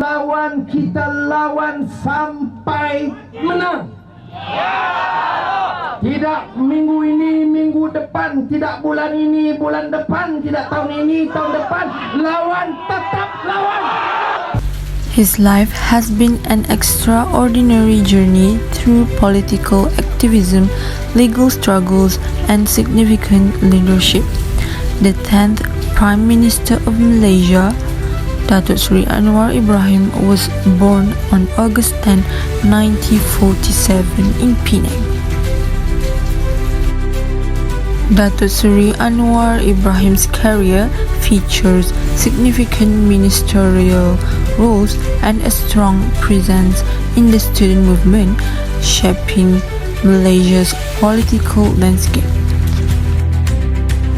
lawan, kita lawan sampai menang. Tidak minggu ini, minggu depan, tidak bulan ini, bulan depan, tidak tahun ini, tahun depan. Lawan, tetap lawan. His life has been an extraordinary journey through political activism, legal struggles, and significant leadership. The 10th Prime Minister of Malaysia, Dato Seri Anwar Ibrahim, was born on August 10, 1947 in Penang. Dato Seri Anwar Ibrahim's career features significant ministerial roles and a strong presence in the student movement, shaping Malaysia's political landscape.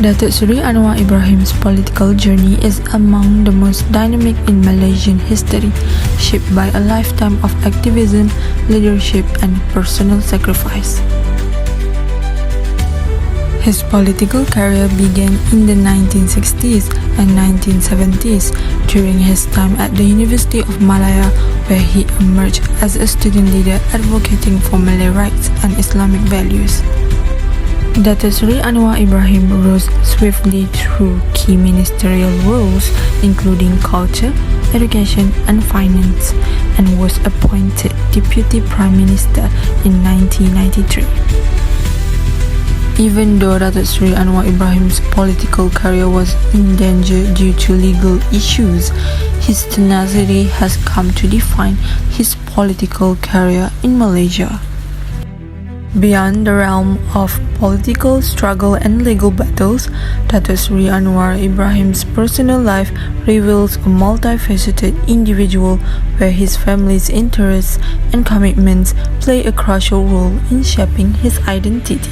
Dato Seri Anwar Ibrahim's political journey is among the most dynamic in Malaysian history, shaped by a lifetime of activism, leadership, and personal sacrifice. His political career began in the 1960s and 1970s during his time at the University of Malaya, where he emerged as a student leader advocating for Malay rights and Islamic values. Dato Seri Anwar Ibrahim rose swiftly through key ministerial roles including culture, education and finance, and was appointed Deputy Prime Minister in 1993. Even though Dato Seri Anwar Ibrahim's political career was in danger due to legal issues, his tenacity has come to define his political career in Malaysia. Beyond the realm of political struggle and legal battles, Dato Seri Anwar Ibrahim's personal life reveals a multifaceted individual where his family's interests and commitments play a crucial role in shaping his identity.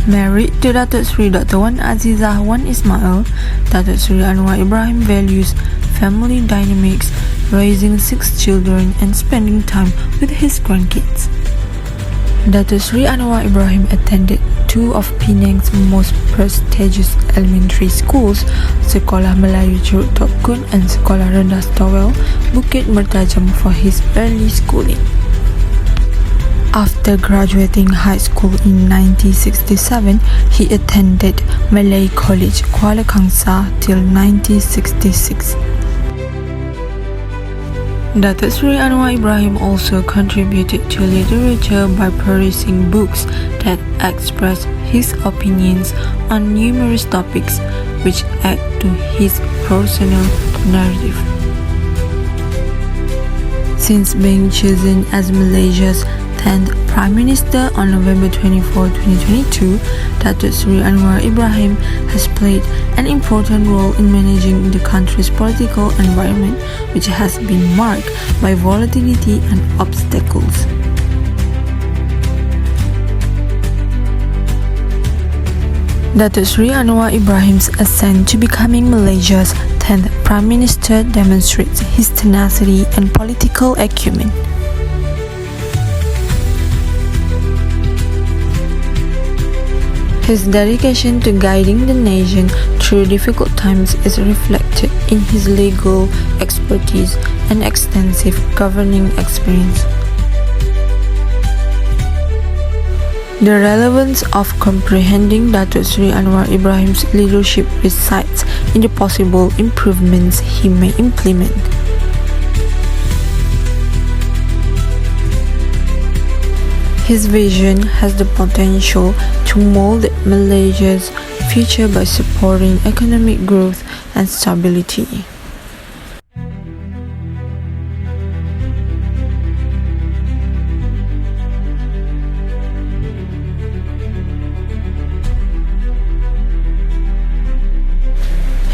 Married to Dato Seri Dr. Wan Azizah Wan Ismail, Dato Seri Anwar Ibrahim values family dynamics, raising 6 children and spending time with his grandkids. Dato Seri Anwar Ibrahim attended 2 of Penang's most prestigious elementary schools, Sekolah Melayu Curug Tok Kun and Sekolah Rendah Stowell, Bukit Mertajam, for his early schooling. After graduating high school in 1967, he attended Malay College, Kuala Kangsar till 1966. Dato Seri Anwar Ibrahim also contributed to literature by producing books that express his opinions on numerous topics, which add to his personal narrative. Since being chosen as Malaysia's 10th Prime Minister on November 24, 2022, Dato Seri Anwar Ibrahim has played an important role in managing the country's political environment, which has been marked by volatility and obstacles. Dato Seri Anwar Ibrahim's ascent to becoming Malaysia's 10th Prime Minister demonstrates his tenacity and political acumen. His dedication to guiding the nation through difficult times is reflected in his legal expertise and extensive governing experience. The relevance of comprehending Dato Seri Anwar Ibrahim's leadership resides in the possible improvements he may implement. His vision has the potential to mold Malaysia's future by supporting economic growth and stability.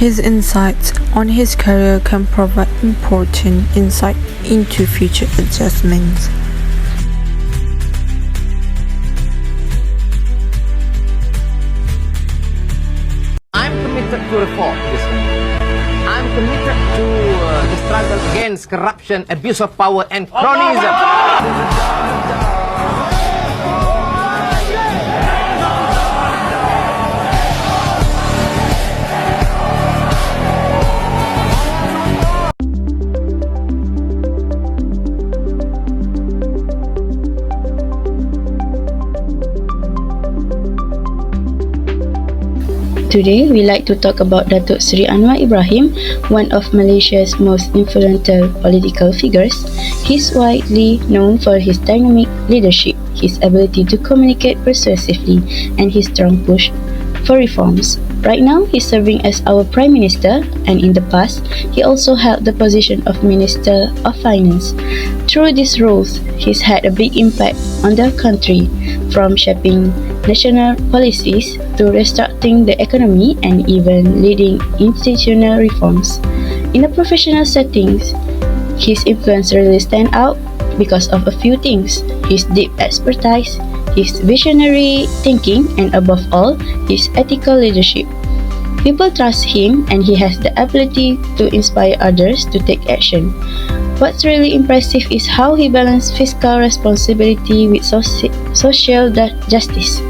His insights on his career can provide important insight into future adjustments. To reform this country. I'm committed to the struggle against corruption, abuse of power, and cronyism. Today, we like to talk about Dato Seri Anwar Ibrahim, one of Malaysia's most influential political figures. He's widely known for his dynamic leadership, his ability to communicate persuasively, and his strong push for reforms. Right now, he's serving as our Prime Minister, and in the past, he also held the position of Minister of Finance. Through these roles, he's had a big impact on the country, from shaping national policies to restructuring the economy and even leading institutional reforms. In a professional settings, his influence really stands out because of a few things: his deep expertise, his visionary thinking, and above all, his ethical leadership. People trust him, and he has the ability to inspire others to take action. What's really impressive is how he balanced fiscal responsibility with social justice.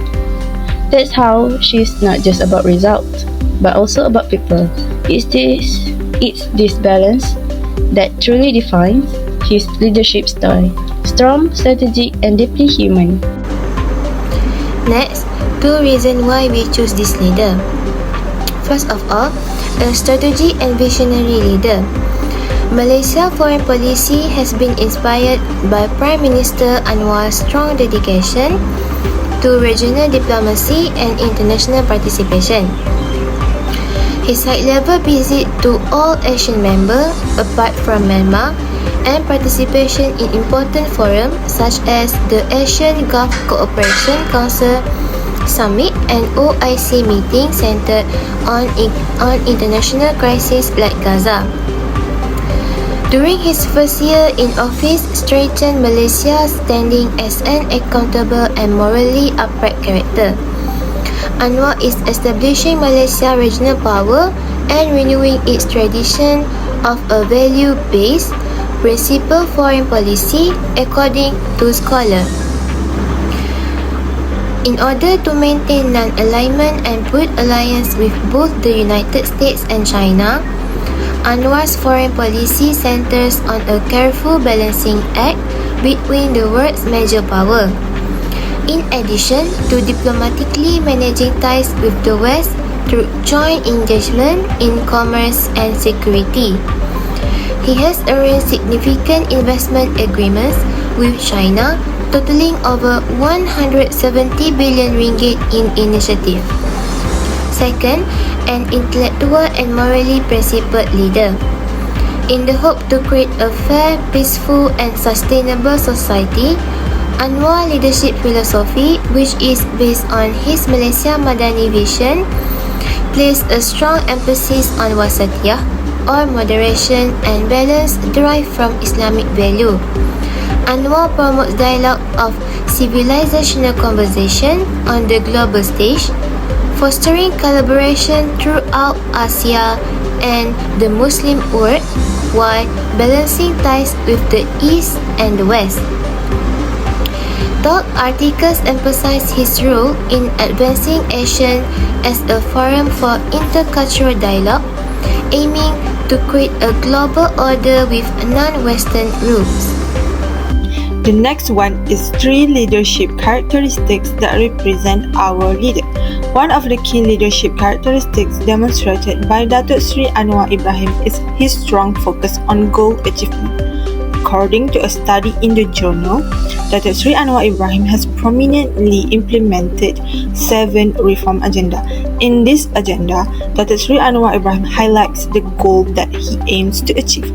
That's how she's not just about results, but also about people. It's this balance that truly defines his leadership style: strong, strategic, and deeply human. Next, 2 reasons why we choose this leader. First of all, a strategy and visionary leader. Malaysia foreign policy has been inspired by Prime Minister Anwar's strong dedication to regional diplomacy and international participation. His high-level visit to all Asian members, apart from Myanmar, and participation in important forums such as the Asian Gulf Cooperation Council Summit and OIC meeting centered on international crises like Gaza. During his first year in office, strengthened Malaysia's standing as an accountable and morally upright character. Anwar is establishing Malaysia's regional power and renewing its tradition of a value-based, principled foreign policy, according to scholars. In order to maintain non-alignment and put alliance with both the United States and China, Anwar's foreign policy centers on a careful balancing act between the world's major power. In addition to diplomatically managing ties with the West through joint engagement in commerce and security, he has arranged significant investment agreements with China totaling over 170 billion ringgit in initiative. Second, an intellectual and morally principled leader. In the hope to create a fair, peaceful, and sustainable society, Anwar's leadership philosophy, which is based on his Malaysia Madani vision, placed a strong emphasis on wasatiyah, or moderation and balance derived from Islamic value. Anwar promotes dialogue of civilizational conversation on the global stage, fostering collaboration throughout Asia and the Muslim world while balancing ties with the East and the West. Top articles emphasize his role in advancing Asia as a forum for intercultural dialogue, aiming to create a global order with non-Western rules. The next one is 3 leadership characteristics that represent our leader. One of the key leadership characteristics demonstrated by Dato Seri Anwar Ibrahim is his strong focus on goal achievement. According to a study in the journal, Dato Seri Anwar Ibrahim has prominently implemented 7 reform agenda. In this agenda, Dato Seri Anwar Ibrahim highlights the goal that he aims to achieve.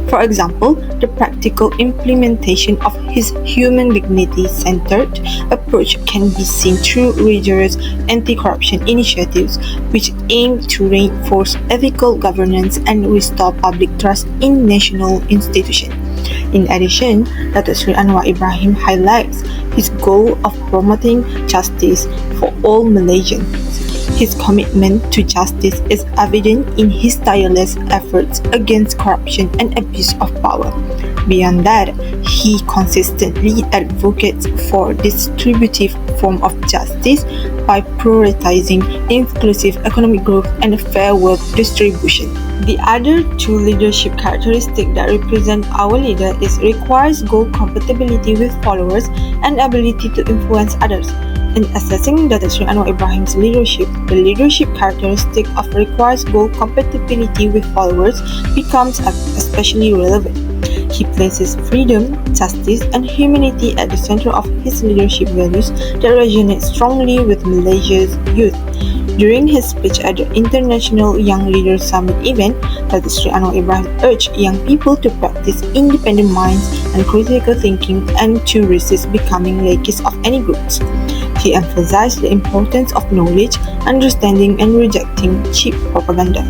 For example, the practical implementation of his human dignity-centered approach can be seen through rigorous anti-corruption initiatives which aim to reinforce ethical governance and restore public trust in national institutions. In addition, Dato Seri Anwar Ibrahim highlights his goal of promoting justice for all Malaysians. His commitment to justice is evident in his tireless efforts against corruption and abuse of power. Beyond that, he consistently advocates for distributive form of justice by prioritizing inclusive economic growth and fair wealth distribution. The other 2 leadership characteristics that represent our leader requires goal compatibility with followers and ability to influence others. In assessing Dato Sri Anwar Ibrahim's leadership, the leadership characteristic of requires goal compatibility with followers becomes especially relevant. He places freedom, justice, and humanity at the center of his leadership values that resonate strongly with Malaysia's youth. During his speech at the International Young Leaders Summit event, Dato Sri Anwar Ibrahim urged young people to practice independent minds and critical thinking and to resist becoming lakeys of any groups. He emphasized the importance of knowledge, understanding, and rejecting cheap propaganda.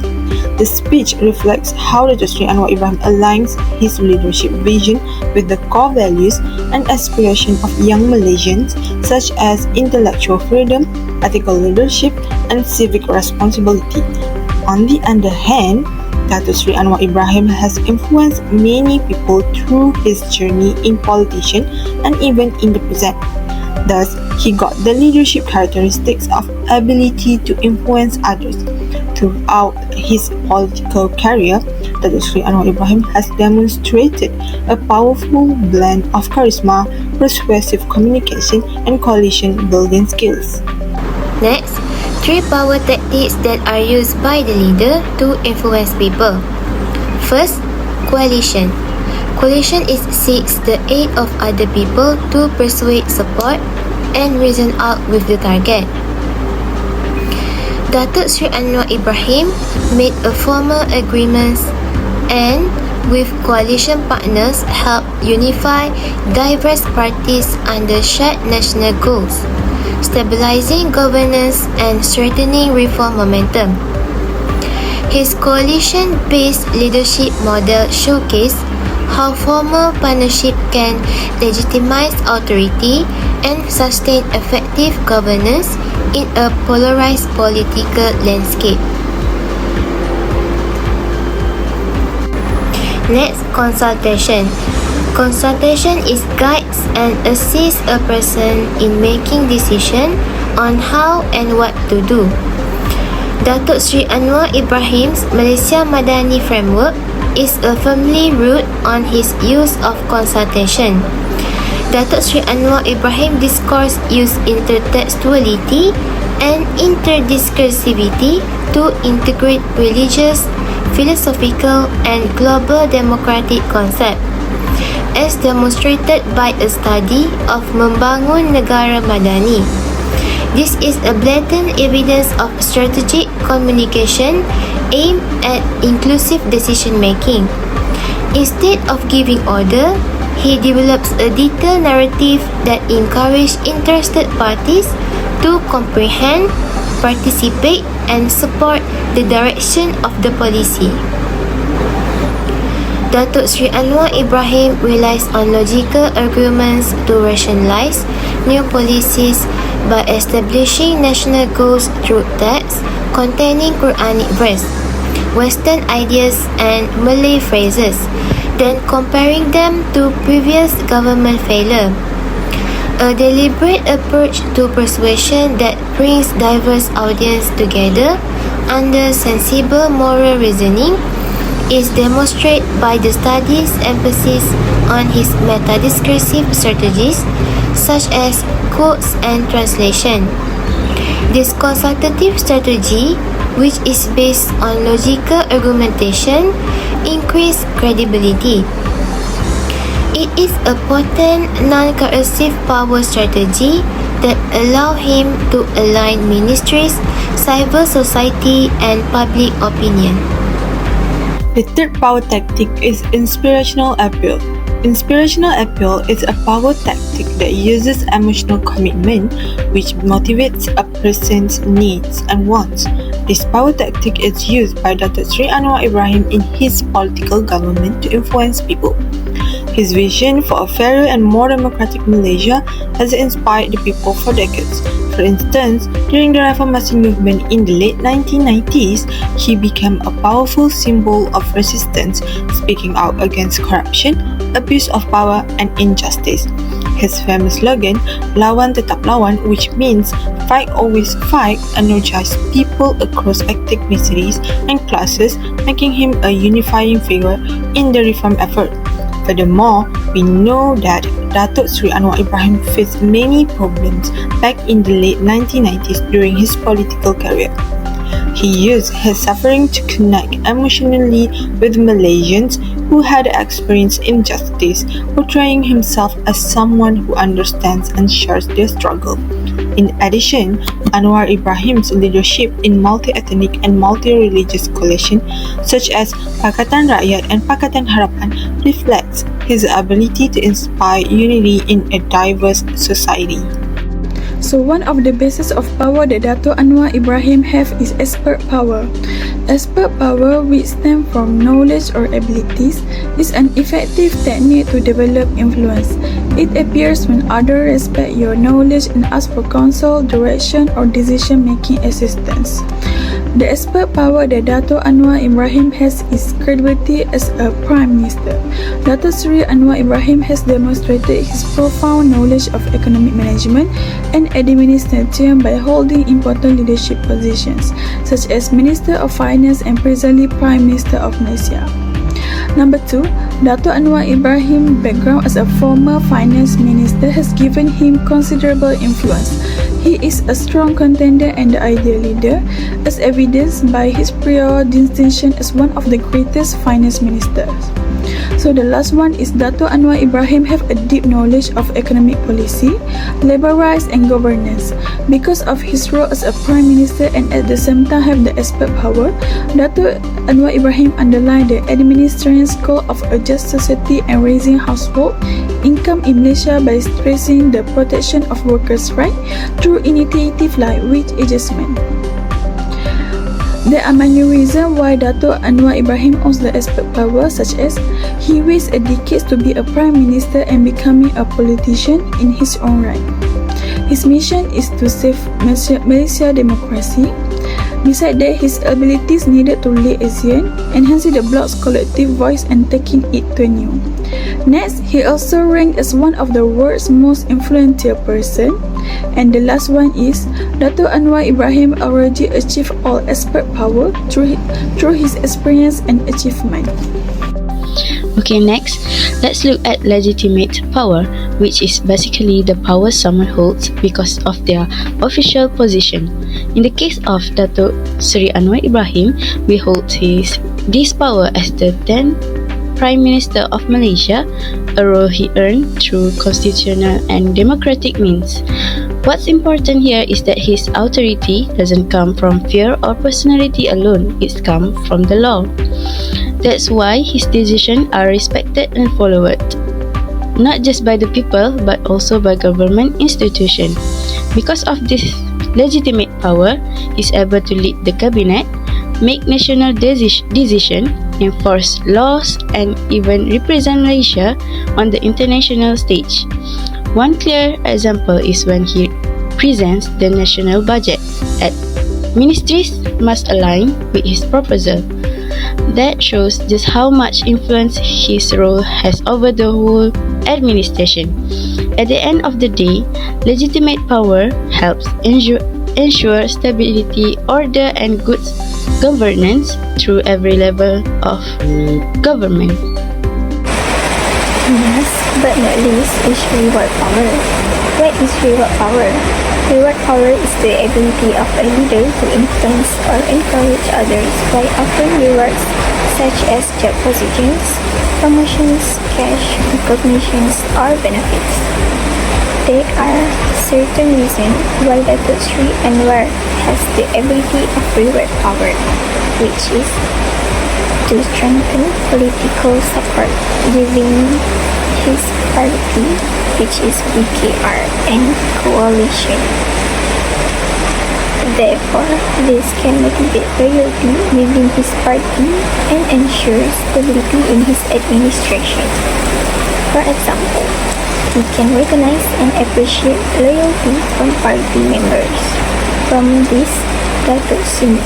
The speech reflects how Dato Sri Anwar Ibrahim aligns his leadership vision with the core values and aspirations of young Malaysians, such as intellectual freedom, ethical leadership, and civic responsibility. On the other hand, Dato Sri Anwar Ibrahim has influenced many people through his journey in politics and even in the present. Thus, he got the leadership characteristics of ability to influence others. Throughout his political career, Dato Sri Anwar Ibrahim has demonstrated a powerful blend of charisma, persuasive communication, and coalition-building skills. Next, 3 power tactics that are used by the leader to influence people. First, coalition. Coalition seeks the aid of other people to persuade, support, and reason out with the target. Dato Sri Anwar Ibrahim made a formal agreements and with coalition partners helped unify diverse parties under shared national goals, stabilizing governance and strengthening reform momentum. His coalition-based leadership model showcased how formal partnership can legitimize authority and sustain effective governance in a polarized political landscape. Next, consultation. Consultation guides and assists a person in making decisions on how and what to do. Dato Sri Anwar Ibrahim's Malaysia Madani framework is firmly rooted on his use of consultation. Dato Sri Anwar Ibrahim discourse use intertextuality and interdiscursivity to integrate religious, philosophical, and global democratic concepts, as demonstrated by a study of Membangun Negara Madani. This is a blatant evidence of strategic communication aimed at inclusive decision-making. Instead of giving order, he develops a detailed narrative that encourages interested parties to comprehend, participate, and support the direction of the policy. Dato Sri Anwar Ibrahim relies on logical arguments to rationalize new policies by establishing national goals through texts containing Quranic verse, Western ideas, and Malay phrases, then comparing them to previous government failure. A deliberate approach to persuasion that brings diverse audience together under sensible moral reasoning is demonstrated by the study's emphasis on his meta-discursive strategies such as quotes and translation. This consultative strategy, which is based on logical argumentation, increases credibility. It is a potent non-coercive power strategy that allows him to align ministries, civil society, and public opinion. The third power tactic is inspirational appeal. Inspirational appeal is a power tactic that uses emotional commitment which motivates a person's needs and wants. This power tactic is used by Dato Sri Anwar Ibrahim in his political government to influence people. His vision for a fairer and more democratic Malaysia has inspired the people for decades. For instance, during the Reformasi movement in the late 1990s, he became a powerful symbol of resistance, speaking out against corruption, abuse of power, and injustice. His famous slogan, "Lawan tetap lawan," which means "fight always fight," energized people across ethnicities and classes, making him a unifying figure in the reform effort. Furthermore, we know that Dato Seri Anwar Ibrahim faced many problems back in the late 1990s during his political career. He used his suffering to connect emotionally with Malaysians who had experienced injustice, portraying himself as someone who understands and shares their struggle. In addition, Anwar Ibrahim's leadership in multi-ethnic and multi-religious coalition such as Pakatan Rakyat and Pakatan Harapan reflects his ability to inspire unity in a diverse society. So one of the bases of power that Dato Anwar Ibrahim have is expert power. Expert power, which stems from knowledge or abilities, is an effective technique to develop influence. It appears when others respect your knowledge and ask for counsel, direction, or decision-making assistance. The expert power that Dato Anwar Ibrahim has is credibility as a Prime Minister. Dato Seri Anwar Ibrahim has demonstrated his profound knowledge of economic management and administration by holding important leadership positions, such as Minister of Finance and presently Prime Minister of Malaysia. Number 2, Dato Anwar Ibrahim's background as a former finance minister has given him considerable influence. He is a strong contender and the ideal leader, as evidenced by his prior distinction as one of the greatest finance ministers. So the last one is Dato Anwar Ibrahim have a deep knowledge of economic policy, labor rights and governance. Because of his role as a prime minister and at the same time have the expert power, Dato Anwar Ibrahim underlined the administration's goal of a just society and raising household income in Malaysia by stressing the protection of workers' rights through initiatives like wage adjustment. There are many reasons why Dato Anwar Ibrahim owns the expert power, such as he wasted a decade to be a prime minister and becoming a politician in his own right. His mission is to save Malaysia democracy. Besides that, his abilities needed to lead ASEAN, enhancing the bloc's collective voice and taking it to a new. Next, he also ranked as one of the world's most influential person. And the last one is Dato Anwar Ibrahim already achieved all expert power through his experience and achievement. Okay, next, let's look at legitimate power, which is basically the power someone holds because of their official position. In the case of Dato Seri Anwar Ibrahim, we hold this power as the 10th Prime Minister of Malaysia, a role he earned through constitutional and democratic means. What's important here is that his authority doesn't come from fear or personality alone, it comes from the law. That's why his decisions are respected and followed, not just by the people but also by government institutions. Because of this legitimate power, he is able to lead the cabinet, make national decisions, enforce laws, and even represent Malaysia on the international stage. One clear example is when he presents the national budget. Ministries must align with his proposal. That shows just how much influence his role has over the whole administration. At the end of the day, legitimate power helps ensure stability, order, and good governance through every level of government. Last but not least is reward power. What is reward power? Reward power is the ability of a leader to influence or encourage others by offering rewards such as job positions, promotions, cash, recognitions, or benefits. There are certain reasons why Dato Seri Anwar has the ability of reward power, which is to strengthen political support within his party, which is BKR, and coalition. Therefore, this can motivate loyalty within his party and ensure stability in his administration. For example, he can recognize and appreciate loyalty from party members. From this, Dato Seri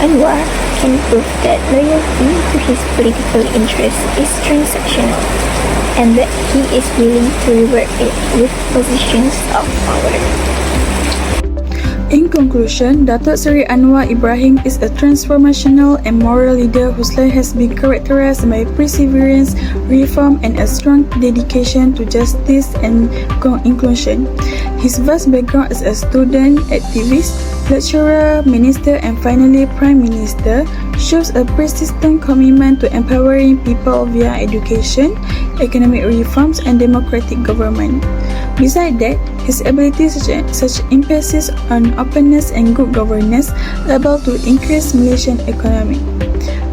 Anwar can prove that loyalty to his political interest is transactional and that he is willing to reward it with positions of power. In conclusion, Dato Seri Anwar Ibrahim is a transformational and moral leader whose life has been characterized by perseverance, reform, and a strong dedication to justice and inclusion. His vast background as a student, activist, lecturer, minister, and finally Prime Minister shows a persistent commitment to empowering people via education, economic reforms, and democratic government. Besides that, his abilities such emphasis on openness and good governance able to increase Malaysian economy.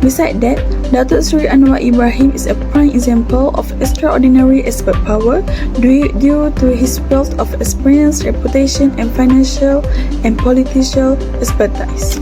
Besides that, Dato Seri Anwar Ibrahim is a prime example of extraordinary expert power due to his wealth of experience, reputation, and financial and political expertise.